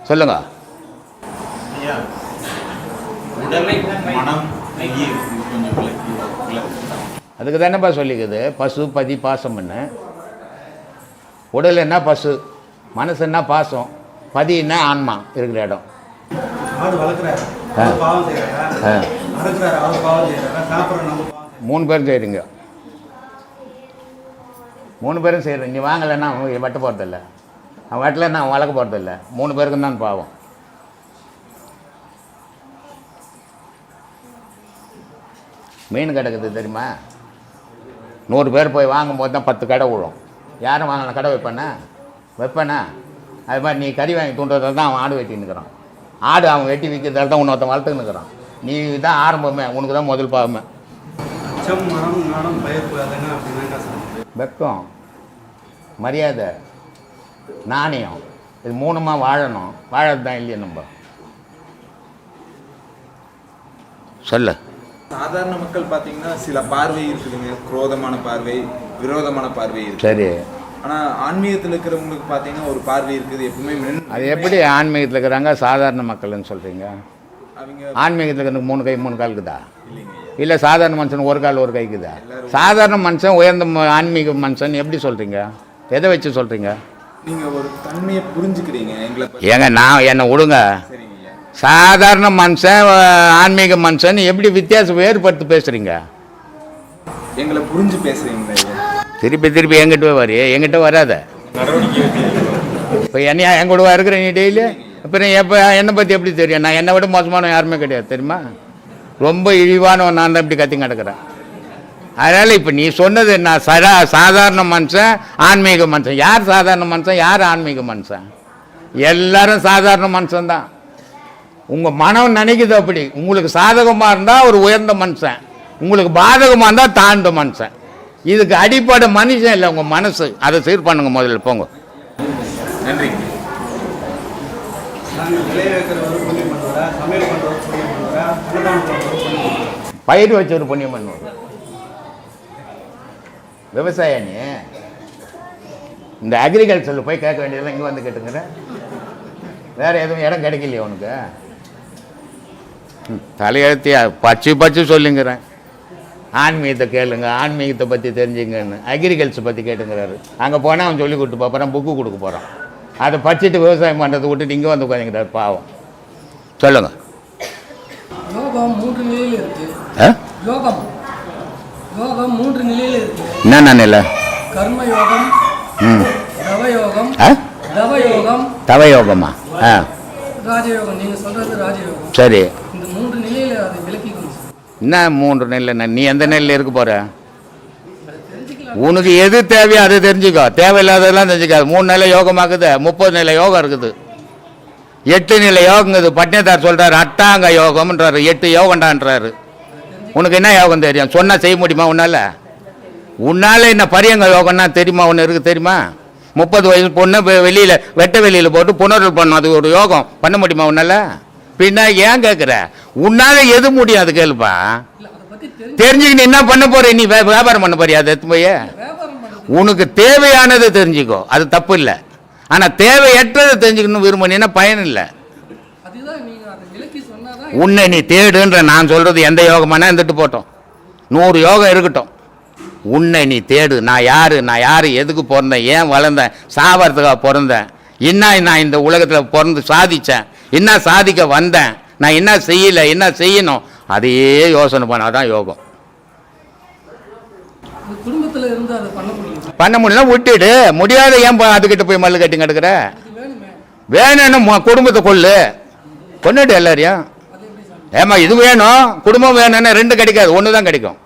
சொல்லுங்க. அதுக்கு தானேப்பா சொல்லிக்குது பசு பதி பாசம்னு. உடல் என்ன பசு, மனசு என்ன பாசம், பதி என்ன ஆன்மா இருக்கிற இடம். மூணு பேரும் செய்கிறீங்க. 3 பேரும் செய்கிறேன். நீ வாங்கலைன்னா அவன் வெட்ட போகிறதில்ல, அவன் வெட்டலைன்னா அவன் வளர்க்க போகிறதில்ல. 3 பேருக்கும் தான் பாவம். மீன் கிடக்குது தெரியுமா? 100 பேர் போய் வாங்கும் போது தான் 10 கடை விழும். யாரும் வாங்கின கடை வைப்பேனா? அது மாதிரி நீ கறி வாங்கி தூண்டுறதால தான் அவன் ஆடு வெட்டின்னு இருக்கிறான். ஆடு அவன் வெட்டி விற்கிறதால தான் இன்னொருத்தன் வளர்த்துன்னு இருக்கிறான். நீ தான் ஆரம்பமே, உனக்கு தான் முதல் பாவமே. வெக்கம், மரியாதை, நாணயம், இது 3மா வாழணும். வாழறது தான் இல்லையா நம்ம? சொல்ல. சாதாரண மக்கள் பார்த்தீங்கன்னா சில பார்வை இருக்குதுங்க. குரோதமான பார்வை, விரோதமான பார்வை இருக்கு. சரி. ஆனால் ஆன்மீகத்தில் இருக்கிறவங்களுக்கு பார்த்தீங்கன்னா ஒரு பார்வை இருக்குது எப்பவுமே. அது எப்படி ஆன்மீகத்தில் இருக்கிறாங்க சாதாரண மக்கள்னு சொல்கிறீங்க? அவங்க ஆன்மீகத்தில் இருக்கிற 3 கை 3 கால் இருக்குதா? இல்லை சாதாரண மனுஷன் 1 கால் 1 கைக்குதா? சாதாரண மனுஷன் உயர்ந்த ஆன்மீக மனுஷன் எப்படி சொல்கிறீங்க? எதை வச்சு சொல்கிறீங்க? நீங்கள் ஒரு தன்மையை புரிஞ்சுக்கிறீங்க எங்களை. ஏங்க நான் என்னை விடுங்க. சாதாரண மனுஷன் ஆன்மீக மனுஷன் எப்படி வித்தியாசம் வேறுபடுத்தி பேசுகிறீங்க? எங்களை புரிஞ்சு பேசுகிறீங்களா? திருப்பி எங்கிட்ட வரி, எங்கிட்ட வராத. நடவடிக்கை வச்சு இப்போ என்னையா என் கூடவா இருக்கிற நீ டெய்லி? அப்புறம் எப்போ என்னை பற்றி எப்படி தெரியும்? நான் என்னை விட மோசமானவன் யாருமே கிடையாது தெரியுமா? ரொம்ப இழிவானவன் நான் தான் இப்படி கத்தி கிடக்கிறேன். அதனால் இப்போ நீ சொன்னது நான் சாதாரண மனுஷன், ஆன்மீக மனுஷன். யார் சாதாரண மனுஷன், யார் ஆன்மீக மனுஷன்? எல்லாரும் சாதாரண மனுஷன்தான். உங்கள் மனம் நினைக்குது அப்படி. உங்களுக்கு சாதகமாக இருந்தால் ஒரு உயர்ந்த மனுஷன், உங்களுக்கு பாதகமாக இருந்தால் தாழ்ந்த மனுஷன். இதுக்கு அடிப்படை மனுஷன் இல்லை உங்கள் மனசு. அதை சீர் பண்ணுங்க முதல்ல, போங்க. நன்றி. பயிர் வச்சு ஒரு புண்ணியம் பண்ணுவோம். விவசாயம் நீ இந்த அக்ரிகல்ச்சரில் போய் கேட்க வேண்டியதெல்லாம் இங்கே வந்து கேட்டுங்கிற. வேறு எதுவும் இடம் கிடைக்கலையே உனக்கு? தலையெழுத்தியா பச்சு சொல்லுங்கிறேன். ஆன்மீகத்தை கேளுங்க, ஆன்மீகத்தை பற்றி தெரிஞ்சுங்கன்னு. அக்ரிகல்ச்சர் பற்றி கேட்டுங்கிறாரு. அங்கே போனால் அவன் சொல்லி கொடுத்து போகிறான், புக்கு கொடுக்க போகிறான். அதை படிச்சுட்டு விவசாயம் பண்ணுறதை விட்டுட்டு இங்கே வந்து உட்காந்துக்கிறார் பாவம். சொல்லுங்கள். யோகம் 3 நிலையில் இருக்கு. யோகம் 3 நிலையில் இருக்கு. என்னென்ன நிலை? கர்ம யோகம், தவயோகம், தவயோகமா? ராஜயோகம். நீங்க சொல்றது ராஜயோகம். சரி. இந்த 3 நிலையில அதை விளக்கிக்கணும். என்ன 3 நிலை? நீ எந்த நிலையில் இருக்க போற? உனக்கு எது தேவையோ அதை தெரிஞ்சுக்கோ, தேவையில்லாததெல்லாம் தெரிஞ்சுக்காது. 3 நிலை யோகமாக்குது, 30 நிலை யோகம் இருக்குது, 8 நிலை யோகங்குது. பட்னத்தார் சொல்றாரு அட்டாங்க யோகம்ன்றாரு, 8 யோகண்டான்றாரு. உனக்கு என்ன யோகம் தெரியும்? சொன்னா செய்ய முடியுமா உன்னால என்ன பரியங்க யோகம்னா தெரியுமா? ஒன்று இருக்கு தெரியுமா? 30 வயசு பொண்ணு வெளியில வெட்ட வெளியில போட்டு புனர்வு பண்ணும், அது ஒரு யோகம். பண்ண முடியுமா உன்னால? பின்ன ஏன் கேட்குற? உன்னால எது முடியும் அது கேளுப்பா. தெரிஞ்சுக்கிட்டு என்ன பண்ண போற? நீ வியாபாரம் பண்ண போறியா? அதை எடுத்து போய் உனக்கு தேவையானதை தெரிஞ்சுக்கோ, அது தப்பு இல்லை. ஆனால் தேவையற்றதை தெரிஞ்சுக்கணும் விரும்பினா பயன் இல்லை. உன்னை நீ தேடுன்ற நான் சொல்றது எந்த யோகமானா இருந்துட்டு போட்டோம், 100 யோகம் இருக்கட்டும். உன்னை நீ தேடு. நான் யாரு, எதுக்கு பிறந்தேன், ஏன் வளர்ந்தேன், சாவறதுக்காக பிறந்தேன், என்ன நான் இந்த உலகத்தில் பிறந்து சாதித்தேன், என்ன சாதிக்க வந்தேன், நான் என்ன செய்யலை, என்ன செய்யணும், அதையே யோசனை பண்ணாதான் யோகம். குடும்பத்தில் இருந்து அதை பண்ண முடியல விட்டுடு. முடியாத ஏன் அதுக்கிட்ட போய் மல்லு கட்டி கிடக்குற? வேணும்னு குடும்பத்தை கொண்டுட்டு எல்லாரையும். ஏமா இது வேணும், குடும்பம் வேணும்னா 2 கிடைக்காது, 1 தான் கிடைக்கும்.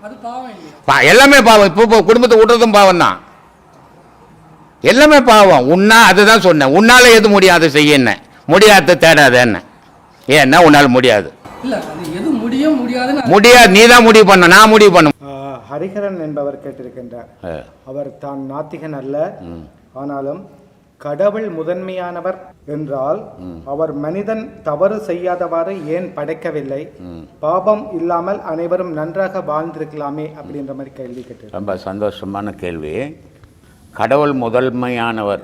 எல்லாமே பாவம். இப்போ குடும்பத்தை விட்டுறதும் பாவம் தான், எல்லாமே பாவம். அதுதான் சொன்னேன், உன்னால எது முடியும் அதை செய்ய. என்ன முடியாத தேடாத என்ன? ஏன்னா உன்னால முடியாது. முடியாது, நீ தான் முடிவு பண்ண, நான் முடிவு பண்ண. ஹரிஹரன் என்பவர் கேட்டிருக்கின்றார். அவர் தான் நாத்திகன் அல்ல, ஆனாலும் கடவுள் முதன்மையானவர் என்றால் அவர் மனிதன் தவறு செய்யாதவாறு ஏன் படைக்கவில்லை? பாபம் இல்லாமல் அனைவரும் நன்றாக வாழ்ந்திருக்கலாமே அப்படின்ற மாதிரி கேள்வி கேட்டு. ரொம்ப சந்தோஷமான கேள்வி. கடவுள் முதன்மையானவர்,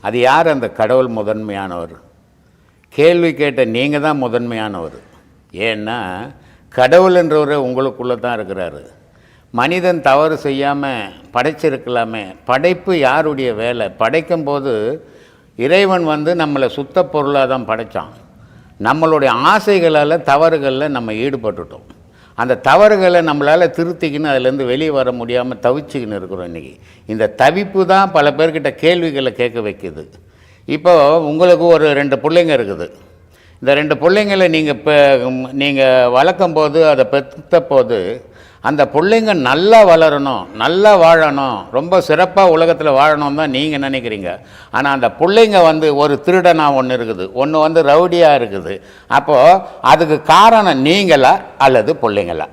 அது யார் அந்த கடவுள் முதன்மையானவர்? கேள்வி கேட்ட நீங்கள் தான் முதன்மையானவர். ஏன்னா கடவுள்ன்றவர் உங்களுக்குள்ளே தான் இருக்கிறாரு. மனிதன் தவறு செய்யாமல் படைச்சிருக்கலாமே. படைப்பு யாருடைய வேலை? படைக்கும்போது இறைவன் நம்மளை சுத்த பொருளாக தான் படைத்தான். நம்மளுடைய ஆசைகளால் தவறுகளில் நம்ம ஈடுபட்டுட்டோம். அந்த தவறுகளை நம்மளால் திருத்திக்கின்னு அதிலேருந்து வெளியே வர முடியாமல் தவிச்சிக்கின்னு இருக்கிறோம். இன்றைக்கி இந்த தவிப்பு தான் பல பேர்கிட்ட கேள்விகளை கேட்க வைக்குது. இப்போது உங்களுக்கு ஒரு 2 பிள்ளைங்க இருக்குது. இந்த 2 பிள்ளைங்களை நீங்கள் வளர்க்கும் போது, அதை பெற்ற போது அந்த பிள்ளைங்க நல்லா வளரணும், நல்லா வாழணும், ரொம்ப சிறப்பாக உலகத்தில் வாழணும் தான் நீங்கள் நினைக்கிறீங்க. ஆனால் அந்த பிள்ளைங்க ஒரு திருடனாக ஒன்று இருக்குது, ஒன்று ரவுடியாக இருக்குது. அப்போது அதுக்கு காரணம் நீங்களா அல்லது பிள்ளைங்களா?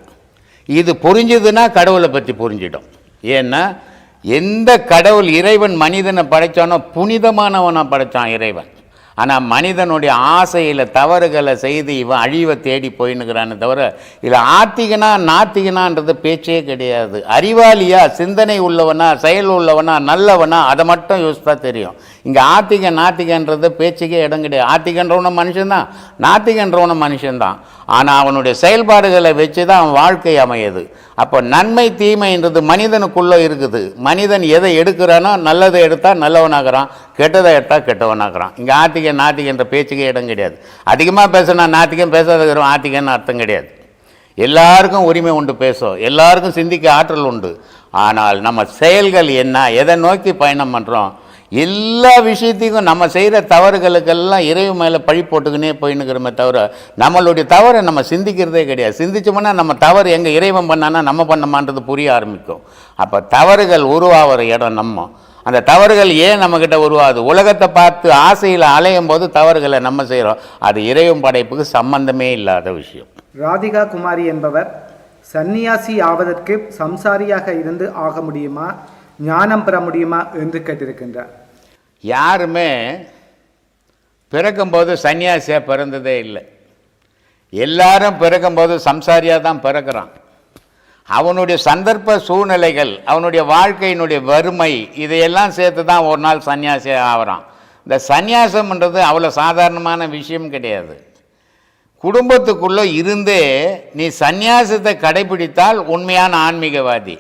இது புரிஞ்சுதுன்னா கடவுளை பற்றி புரிஞ்சிடும். ஏன்னா எந்த கடவுள் இறைவன் மனிதனை படைத்தானோ புனிதமானவனாக படைத்தான் இறைவன். ஆனால் மனிதனுடைய ஆசையில் தவறுகளை செய்து இவன் அழிவை தேடி போயின்னுக்கிறான்னு தவிர இதில் ஆத்திகனா நாத்திகனான்றது பேச்சே கிடையாது. அறிவாளியா, சிந்தனை உள்ளவனா, செயல் உள்ளவனா, நல்லவனா, அதை மட்டும் யோசித்தா தெரியும். இங்கே நாத்திகன்றது பேச்சுக்கே இடம் கிடையாது. ஆத்திகன்றவனும் மனுஷன்தான், நாத்திகன்றவனும் மனுஷன்தான். ஆனால் அவனுடைய செயல்பாடுகளை வச்சு தான் அவன் வாழ்க்கை அமையுது. அப்போ நன்மை தீமைன்றது மனிதனுக்குள்ளே இருக்குது. மனிதன் எதை எடுக்கிறானோ நல்லதை எடுத்தால் நல்லவனாகிறான், கெட்டதை எடுத்தால் கெட்டவனாகிறான். இங்கே நாத்திகன்ற பேச்சுக்கே இடம் கிடையாது. அதிகமாக பேசுனா நாத்திகம், பேசாதவரும் ஆத்திகன்னு அர்த்தம் கிடையாது. எல்லாருக்கும் உரிமை உண்டு பேசும், எல்லாருக்கும் சிந்திக்க ஆற்றல் உண்டு. ஆனால் நம்ம செயல்கள் என்ன, எதை நோக்கி பயணம் பண்ணுறோம், எல்லா விஷயத்தையும் நம்ம செய்கிற தவறுகளுக்கெல்லாம் இறைவன் மேலே பழி போட்டுக்கினே போயின்னுக்கிறோமே தவிர நம்மளுடைய தவறை நம்ம சிந்திக்கிறதே கிடையாது. சிந்திச்சோம்னா நம்ம தவறு எங்கே இறைவன் பண்ணானா நம்ம பண்ணமான்றது புரிய ஆரம்பிக்கும். அப்போ தவறுகள் உருவாகிற இடம் நம்ம. அந்த தவறுகள் ஏன் நம்மக்கிட்ட உருவாகுது? உலகத்தை பார்த்து ஆசையில் அலையும் போது தவறுகளை நம்ம செய்கிறோம். அது இறைவன் படைப்புக்கு சம்பந்தமே இல்லாத விஷயம். ராதிகா குமாரி என்பவர் சந்நியாசி ஆவதற்கு சம்சாரியாக இருந்து ஆக முடியுமா, ஞானம் பெற முடியுமா என்று கேட்டிருக்கின்றார். யாருமே பிறக்கும்போது சன்னியாசியாக பிறந்ததே இல்லை. எல்லாரும் பிறக்கும்போது சம்சாரியாக தான் பிறக்கிறான். அவனுடைய சந்தர்ப்ப சூழ்நிலைகள், அவனுடைய வாழ்க்கையினுடைய வறுமை, இதையெல்லாம் சேர்த்து தான் ஒரு நாள் சன்னியாசியாக ஆகிறான். இந்த சந்நியாசம்ன்றது அவ்வளோ சாதாரணமான விஷயம் கிடையாது. குடும்பத்துக்குள்ளே இருந்தே நீ சந்நியாசத்தை கடைபிடித்தால் உண்மையான ஆன்மீகவாதி.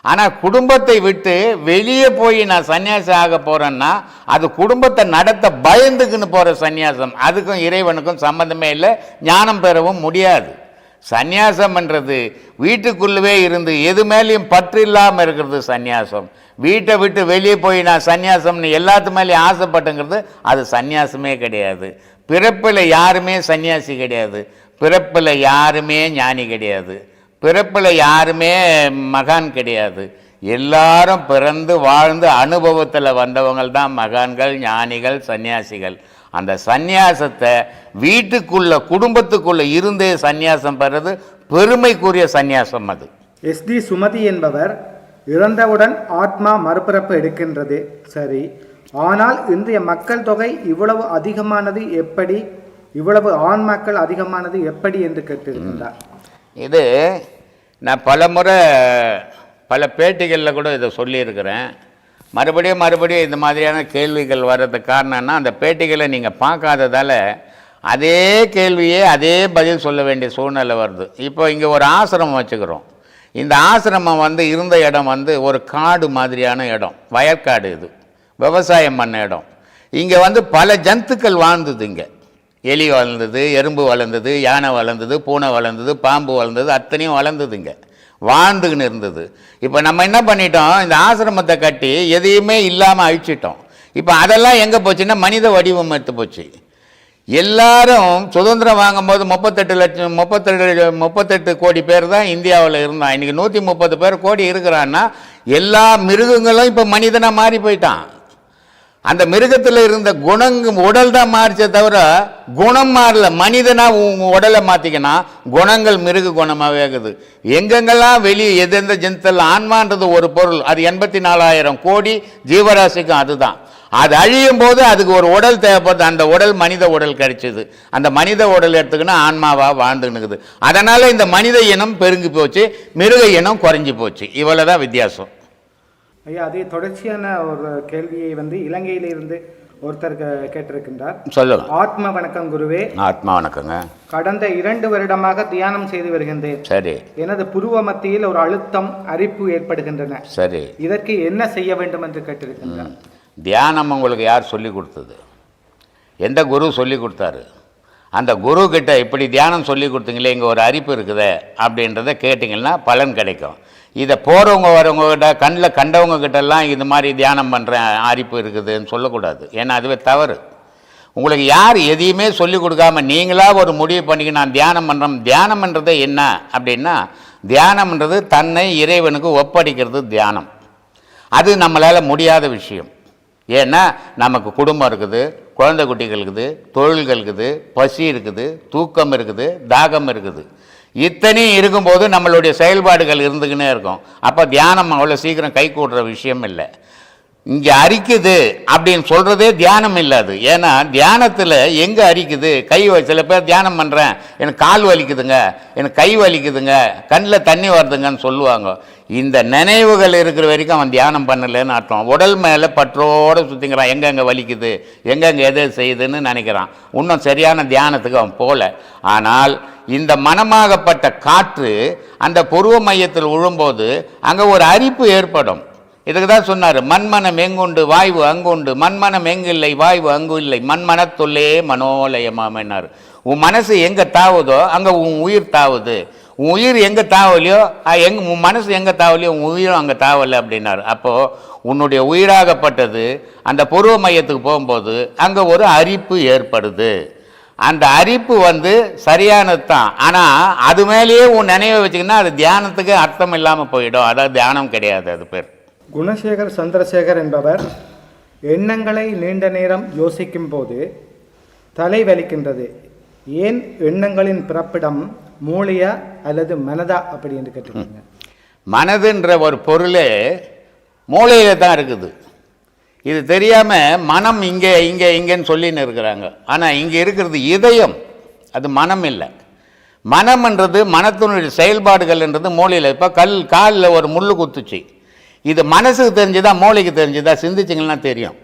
ஆனால் குடும்பத்தை விட்டு வெளியே போய் நான் சன்னியாசி ஆக போகிறேன்னா அது குடும்பத்தை நடத்த பயந்துக்குன்னு போகிற சன்னியாசம். அதுக்கும் இறைவனுக்கும் சம்மந்தமே இல்லை, ஞானம் பெறவும் முடியாது. சந்நியாசம்ன்றது வீட்டுக்குள்ளவே இருந்து எது மேலேயும் பற்று இல்லாமல் இருக்கிறது சந்நியாசம். வீட்டை விட்டு வெளியே போய் நான் சந்நியாசம்னு எல்லாத்து மேலேயும் ஆசைப்பட்டுங்கிறது அது சந்நியாசமே கிடையாது. பிறப்பில் யாருமே சன்னியாசி கிடையாது, பிறப்பில் யாருமே ஞானி கிடையாது, பிறப்பில் யாருமே மகான் கிடையாது. எல்லாரும் பிறந்து வாழ்ந்து அனுபவத்தில் வந்தவங்கள் தான் மகான்கள், ஞானிகள், சன்னியாசிகள். அந்த சந்நியாசத்தை வீட்டுக்குள்ள குடும்பத்துக்குள்ள இருந்தே சந்நியாசம் பெறது பெருமைக்குரிய சந்நியாசம். அது SD சுமதி என்பவர் இறந்தவுடன் ஆத்மா மறுபிறப்பு எடுக்கின்றது சரி, ஆனால் இன்றைய மக்கள் தொகை இவ்வளவு அதிகமானது எப்படி, இவ்வளவு ஆன்மாக்கள் அதிகமானது எப்படி என்று கேட்டிருக்கின்றார். இது நான் பல முறை பல பேட்டிகளில் கூட இதை சொல்லியிருக்கிறேன். மறுபடியும் இந்த மாதிரியான கேள்விகள் வர்றதுக்கு காரணம்னா அந்த பேட்டிகளை நீங்கள் பார்க்காததால் அதே கேள்வியே அதே பதில் சொல்ல வேண்டிய சூழ்நிலை வருது. இப்போ இங்கே ஒரு ஆசிரமம் வச்சுக்கிறோம். இந்த ஆசிரமம் இருந்த இடம் ஒரு காடு மாதிரியான இடம், வயற்காடு. இது விவசாயம் பண்ண இடம். இங்கே பல ஜந்துக்கள் வாழ்ந்தது. இங்கே எலி வளர்ந்தது, எறும்பு வளர்ந்தது, யானை வளர்ந்தது, பூனை வளர்ந்தது, பாம்பு வளர்ந்தது, அத்தனையும் வளர்ந்தது, இங்கே வாழ்ந்துக்கின்னு இருந்தது. இப்போ நம்ம என்ன பண்ணிட்டோம், இந்த ஆசிரமத்தை கட்டி எதையுமே இல்லாமல் அழிச்சிட்டோம். இப்போ அதெல்லாம் எங்கே போச்சுன்னா மனித வடிவம் எடுத்து போச்சு. எல்லாரும் சுதந்திரம் வாங்கும்போது 38 கோடி பேர் தான் இந்தியாவில் இருந்தான். இன்றைக்கி 130 கோடி இருக்கிறான்னா எல்லா மிருகங்களும் இப்போ மனிதனாக மாறி போயிட்டான். அந்த மிருகத்தில் இருந்த உடல் தான் மாறிச்சே தவிர குணம் மாறல. மனிதனாக உடலை மாற்றிக்கினா குணங்கள் மிருக குணமாகவே இருக்குது. எங்கெங்கெல்லாம் வெளியே எந்தெந்த ஜென்தெல்லாம் ஆன்மான்றது ஒரு பொருள், அது 84,000 கோடி ஜீவராசிக்கும் அதுதான். அது அழியும் போது அதுக்கு ஒரு உடல் தேவைப்படுது. அந்த உடல் மனித உடல் கிடைச்சிது. அந்த மனித உடல் எடுத்துக்கினா ஆன்மாவாக வாழ்ந்துன்னுக்குது. அதனால் இந்த மனித இனம் பெருங்கி போச்சு, மிருக இனம் குறைஞ்சி போச்சு. இவ்வளோ தான் வித்தியாசம். ஐயா, அதே தொடர்ச்சியான ஒரு கேள்வியை இலங்கையிலிருந்து ஒருத்தர் கேட்டிருக்கின்றார். சொல்லுங்க. ஆத்ம வணக்கம் குருவே. ஆத்மா வணக்கங்க. கடந்த 2 வருடமாக தியானம் செய்து வருகின்றேன். சரி. எனது புருவ மத்தியில் ஒரு அழுத்தம், அரிப்பு ஏற்படுகின்றன. சரி. இதற்கு என்ன செய்ய வேண்டும் என்று கேட்டிருக்கின்றார். தியானம் உங்களுக்கு யார் சொல்லி கொடுத்தது? எந்த குரு சொல்லி கொடுத்தாரு? அந்த குரு கிட்ட இப்படி தியானம் சொல்லி கொடுத்தீங்களே, இங்கே ஒரு அரிப்பு இருக்குதே அப்படின்றத கேட்டிங்கன்னா பலன் கிடைக்கும். இதை போகிறவங்க வரவங்ககிட்ட கண்ணில் கண்டவங்க கிட்டெல்லாம் இது மாதிரி தியானம் பண்ணுறேன், அரிப்பு இருக்குதுன்னு சொல்லக்கூடாது. ஏன்னா அதுவே தவறு. உங்களுக்கு யார் எதையுமே சொல்லிக் கொடுக்காம நீங்களாக ஒரு முடிவு பண்ணிக்க நான் தியானம் பண்ணுறோம். தியானம்ன்றது என்ன அப்படின்னா, தியானம்ன்றது தன்னை இறைவனுக்கு ஒப்படைக்கிறது தியானம். அது நம்மளால் முடியாத விஷயம். ஏன்னா நமக்கு குடும்பம் இருக்குது, குழந்தை குட்டிகள் இருக்குது, தொழில்கள் இருக்குது, பசி இருக்குது, தூக்கம் இருக்குது, தாகம் இருக்குது. இத்தனையும் இருக்கும்போது நம்மளுடைய செயல்பாடுகள் இருந்துக்கினே இருக்கும். அப்போ தியானம் அவ்வளோ சீக்கிரம் கை கூடுற விஷயம் இல்லை. இங்கே அரிக்குது அப்படின்னு சொல்கிறதே தியானம் இல்லாது. ஏன்னா தியானத்தில் எங்கே அரிக்குது, கை சில பேர் தியானம் பண்ணுறேன் எனக்கு கால் வலிக்குதுங்க, எனக்கு கை வலிக்குதுங்க, கண்ணில் தண்ணி வருதுங்கன்னு சொல்லுவாங்க. இந்த நினைவுகள் இருக்கிற வரைக்கும் அவன் தியானம் பண்ணலைன்னு அர்த்தம். உடல் மேலே பற்றோடு சுற்றிங்கிறான், எங்கெங்கே வலிக்குது, எங்கெங்கே எது செய்யுதுன்னு நினைக்கிறான். இன்னும் சரியான தியானத்துக்கு அவன் போகல. ஆனால் இந்த மனமாகப்பட்ட காற்று அந்த புருவ மையத்தில் விழும்போது அங்கே ஒரு அரிப்பு ஏற்படும். இதுக்கு தான் சொன்னார், மண்மனம் எங்குண்டு வாய்வு அங்குண்டு, மண்மனம் எங்கில்லை வாய்வு அங்கு இல்லை, மண்மனத்துள்ளே மனோலயமாமன்னார். உன் மனசு எங்கே தாவுதோ அங்கே உன் உயிர் தாவுது. உன் உயிர் எங்கே தாவலையோ உன் மனசு எங்கே தாவலையோ உன் உயிரும் அங்கே தாவலை அப்படின்னாரு. அப்போது உன்னுடைய உயிராகப்பட்டது அந்த பூர்வ மையத்துக்கு போகும்போது அங்கே ஒரு அரிப்பு ஏற்படுது. அந்த அரிப்பு சரியானது தான். ஆனால் அது மேலேயே உன் நினைவை வச்சுக்கின்னா அது தியானத்துக்கு அர்த்தம் இல்லாமல் போயிடும். அதாவது தியானம் கிடையாது, அது பேர். குணசேகர் சந்திரசேகர் என்பவர் எண்ணங்களை நீண்ட நேரம் யோசிக்கும் போது தலை வலிக்கின்றது. ஏன் எண்ணங்களின் பிறப்பிடம் மூளையா அல்லது மனதா அப்படின்னு கேட்டிருக்கீங்க. மனதுன்ற ஒரு பொருளே மூளையில் தான் இருக்குது. இது தெரியாமல் மனம் இங்கே இங்கே இங்கேன்னு சொல்லின்னு இருக்கிறாங்க. ஆனால் இங்கே இருக்கிறது இதயம், அது மனம் இல்லை. மனம்ன்றது மனத்தினுடைய செயல்பாடுகள்ன்றது மூளையில். இப்போ காலில் ஒரு முள் குத்துச்சு, இது மனசுக்கு தெரிஞ்சுதா மூளைக்கு தெரிஞ்சுதா? சிந்திச்சிங்கன்னா தெரியும்.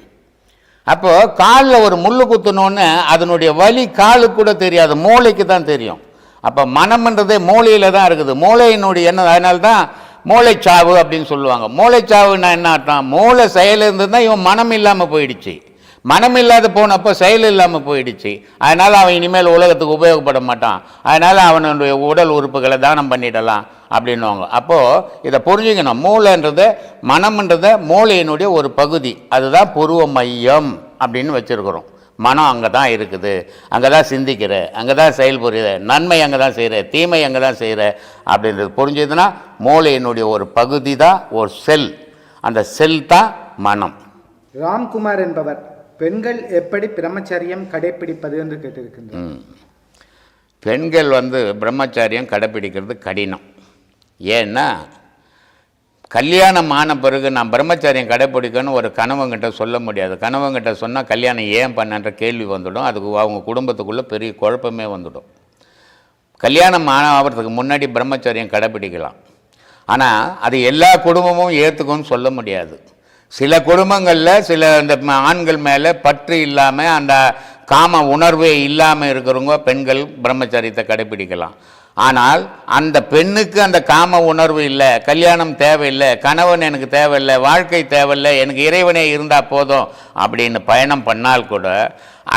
அப்போது காலில் ஒரு முள் குத்துனோன்னு அதனுடைய வலி காலுக்கு கூட தெரியாது, மூளைக்கு தான் தெரியும். அப்போ மனம்ன்றதே மூளையில் தான் இருக்குது. மூளையினுடைய என்ன, அதனால தான் மூளைச்சாவு அப்படின்னு சொல்லுவாங்க. மூளைச்சாவுன்னா என்ன அர்த்தம்? மூளை செயல் இருந்து தான் இவன் மனம் இல்லாமல் போயிடுச்சு. மனம் இல்லாத போனப்போ செயல் இல்லாமல் போயிடுச்சு. அதனால் அவன் இனிமேல் உலகத்துக்கு உபயோகப்பட மாட்டான். அதனால் அவனுடைய உடல் உறுப்புகளை தானம் பண்ணிடலாம் அப்படின்வாங்க. அப்போது இதை புரிஞ்சுக்கணும். மூளைன்றது மனம்ன்றத மூளையினுடைய ஒரு பகுதி, அதுதான் பூர்வ மையம் அப்படின்னு வச்சுருக்கிறோம். மனம் அங்கே தான் இருக்குது, அங்கே தான் சிந்திக்கிற, அங்கே தான் செயல்புரியுற, நன்மை அங்கே தான் செய்கிற, தீமை அங்கே தான் செய்கிற அப்படின்றது புரிஞ்சதுன்னா மூளையினுடைய ஒரு பகுதி தான் ஒரு செல். அந்த செல் தான் மனம். ராம்குமார் என்பவர் பெண்கள் எப்படி பிரம்மச்சரியம் கடைபிடிப்பது என்று கேட்டிருக்கின்றனர். பெண்கள் பிரம்மச்சரியம் கடைப்பிடிக்கிறது கடினம். ஏன்னா கல்யாணம் ஆன பிறகு நான் பிரம்மச்சரியம் கடைப்பிடிக்கணும்னு ஒரு கணவங்கிட்ட சொல்ல முடியாது. கணவங்கிட்ட சொன்னால் கல்யாணம் ஏன் பண்ணன்ற கேள்வி வந்துடும். அதுக்கு அவங்க குடும்பத்துக்குள்ளே பெரிய குழப்பமே வந்துடும். கல்யாணம் ஆகிறதுக்கு முன்னாடி பிரம்மச்சரியம் கடைப்பிடிக்கலாம். ஆனால் அது எல்லா குடும்பமும் ஏற்றுக்கும்னு சொல்ல முடியாது. சில குடும்பங்களில் சில இந்த ஆண்கள் மேலே பற்று இல்லாமல் அந்த காம உணர்வே இல்லாமல் இருக்கிறவங்க பெண்கள் பிரம்மச்சரியத்தை கடைப்பிடிக்கலாம். ஆனால் அந்த பெண்ணுக்கு அந்த காம உணர்வு இல்லை, கல்யாணம் தேவையில்லை, கணவன் எனக்கு தேவையில்லை, வாழ்க்கை தேவையில்லை, எனக்கு இறைவனே இருந்தால் போதும் அப்படின்னு பயணம் பண்ணால் கூட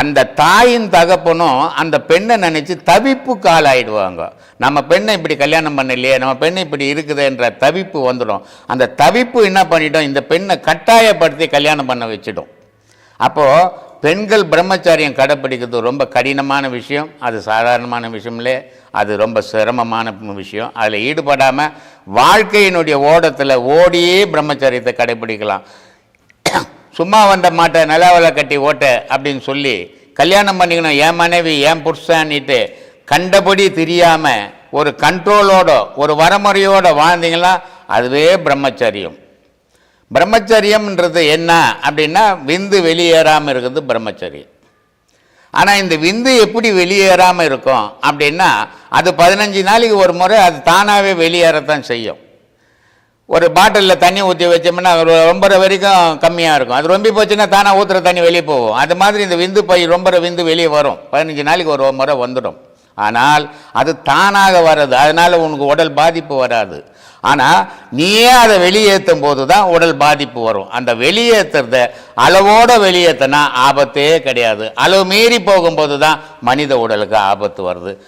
அந்த தாயின் தகப்பனும் அந்த பெண்ணை நினச்சி தவிப்புக்கு ஆளாயிடுவாங்க. நம்ம பெண்ணை இப்படி கல்யாணம் பண்ணலையே, நம்ம பெண்ணை இப்படி இருக்குதுன்ற தவிப்பு வந்துடும். அந்த தவிப்பு என்ன பண்ணிட்டோம், இந்த பெண்ணை கட்டாயப்படுத்தி கல்யாணம் பண்ண வச்சிடும். அப்போது பெண்கள் பிரம்மச்சாரியம் கடைப்பிடிக்கிறது ரொம்ப கடினமான விஷயம். அது சாதாரணமான விஷயம்லே, அது ரொம்ப சிரமமான விஷயம். அதில் ஈடுபடாமல் வாழ்க்கையினுடைய ஓடத்தில் ஓடியே பிரம்மச்சாரியத்தை கடைப்பிடிக்கலாம். சும்மா வந்த மாட்டை நிலவலை கட்டி ஓட்ட அப்படின்னு சொல்லி கல்யாணம் பண்ணிக்கணும், என் மனைவி என் புருஷன்னிட்டு கண்டபடி தெரியாமல் ஒரு கண்ட்ரோலோட ஒரு வரமுறையோட வாழ்ந்தீங்கன்னா அதுவே பிரம்மச்சரியம். பிரம்மச்சரியம்ன்றது என்ன அப்படின்னா விந்து வெளியேறாமல் இருக்குது பிரம்மச்சரியம். ஆனால் இந்த விந்து எப்படி வெளியேறாமல் இருக்கும் அப்படின்னா அது 15 நாளைக்கு ஒரு முறை அது தானாகவே வெளியேறத்தான் செய்யும். ஒரு பாட்டிலில் தண்ணி ஊற்றி வச்சோம்னா ரொம்பற வரைக்கும் கம்மியாக இருக்கும். அது ரொம்ப போச்சுன்னா தானாக ஊற்றுற தண்ணி வெளியே போகும். அது மாதிரி இந்த விந்து பை ரொம்பற விந்து வெளியே வரும், 15 நாளைக்கு ஒரு முறை வந்துடும். ஆனால் அது தானாக வர்றது, அதனால் உனக்கு உடல் பாதிப்பு வராது. ஆனால் நீயே அதை வெளியேற்றும் போது தான் உடல் பாதிப்பு வரும். அந்த வெளியேற்றுறத அளவோடு வெளியேற்றினா ஆபத்தே கிடையாது. அளவு மீறி போகும்போது தான் மனித உடலுக்கு ஆபத்து வருது.